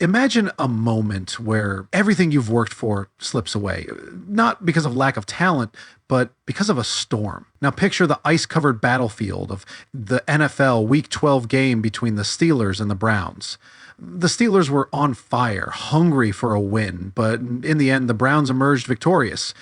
Imagine a moment where everything you've worked for slips away, not because of lack of talent, but because of a storm. Now picture the ice-covered battlefield of the NFL Week 12 game between the Steelers and the Browns. The Steelers were on fire, hungry for a win, but in the end, the Browns emerged victorious.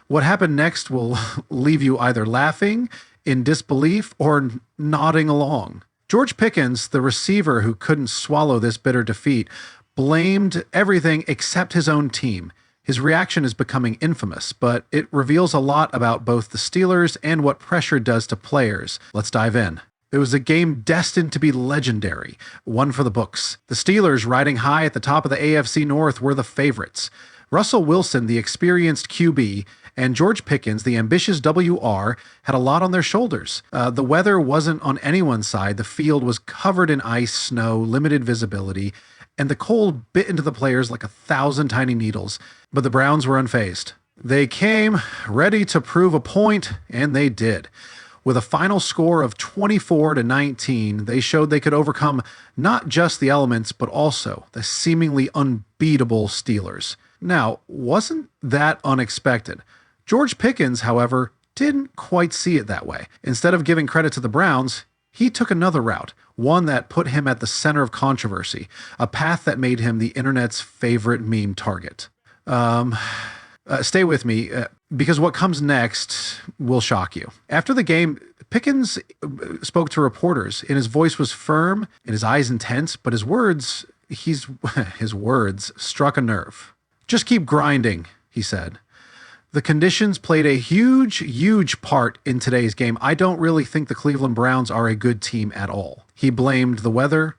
What happened next will leave you either laughing, in disbelief, or nodding along. George Pickens, the receiver who couldn't swallow this bitter defeat, blamed everything except his own team. His reaction is becoming infamous, but it reveals a lot about both the Steelers and what pressure does to players. Let's dive in. It was a game destined to be legendary, one for the books. The Steelers, riding high at the top of the AFC North, were the favorites. Russell Wilson, the experienced QB, and George Pickens, the ambitious WR, had a lot on their shoulders. The weather wasn't on anyone's side. The field was covered in ice, snow, limited visibility, and the cold bit into the players like 1,000 tiny needles. But the Browns were unfazed. They came ready to prove a point, and they did. With a final score of 24-19, they showed they could overcome not just the elements, but also the seemingly unbeatable Steelers. Now, wasn't that unexpected? George Pickens, however, didn't quite see it that way. Instead of giving credit to the Browns, he took another route, one that put him at the center of controversy, a path that made him the internet's favorite meme target. Stay with me, because what comes next will shock you. After the game, Pickens spoke to reporters, and his voice was firm and his eyes intense, but his words struck a nerve. "Just keep grinding," he said. "The conditions played a huge part in today's game. I don't really think the Cleveland Browns are a good team at all." He blamed the weather,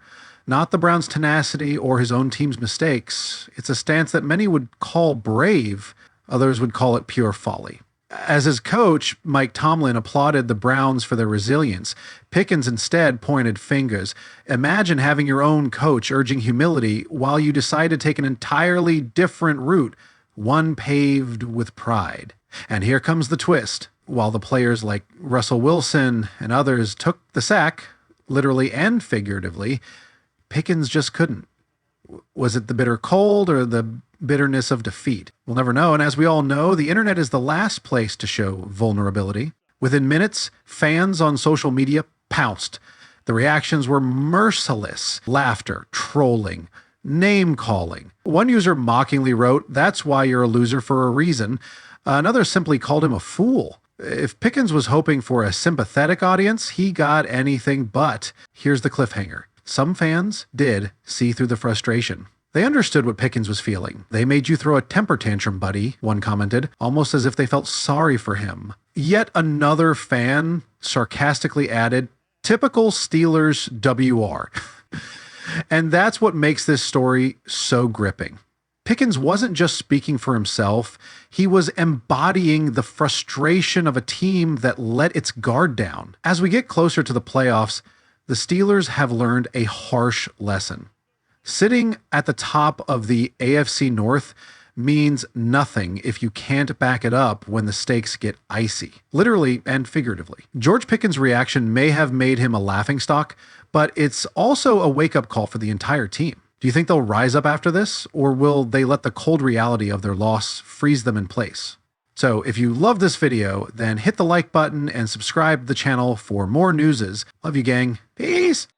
not the Browns' tenacity or his own team's mistakes. It's a stance that many would call brave, others would call it pure folly. As his coach, Mike Tomlin, applauded the Browns for their resilience, Pickens instead pointed fingers. Imagine having your own coach urging humility while you decide to take an entirely different route, one paved with pride. And here comes the twist. While the players like Russell Wilson and others took the sack, literally and figuratively, Pickens just couldn't. Was it the bitter cold or the bitterness of defeat? We'll never know, and as we all know, the internet is the last place to show vulnerability. Within minutes, fans on social media pounced. The reactions were merciless. Laughter, trolling, name-calling. One user mockingly wrote, "That's why you're a loser for a reason." Another simply called him a fool. If Pickens was hoping for a sympathetic audience, he got anything but. Here's the cliffhanger. Some fans did see through the frustration. They understood what Pickens was feeling. "They made you throw a temper tantrum, buddy," one commented, almost as if they felt sorry for him. Yet another fan sarcastically added, "Typical Steelers WR." And that's what makes this story so gripping. Pickens wasn't just speaking for himself, he was embodying the frustration of a team that let its guard down. As we get closer to the playoffs, the Steelers have learned a harsh lesson. Sitting at the top of the AFC North means nothing if you can't back it up when the stakes get icy, literally and figuratively. George Pickens' reaction may have made him a laughingstock, but it's also a wake-up call for the entire team. Do you think they'll rise up after this, or will they let the cold reality of their loss freeze them in place? So if you love this video, then hit the like button and subscribe to the channel for more newses. Love you, gang. Peace!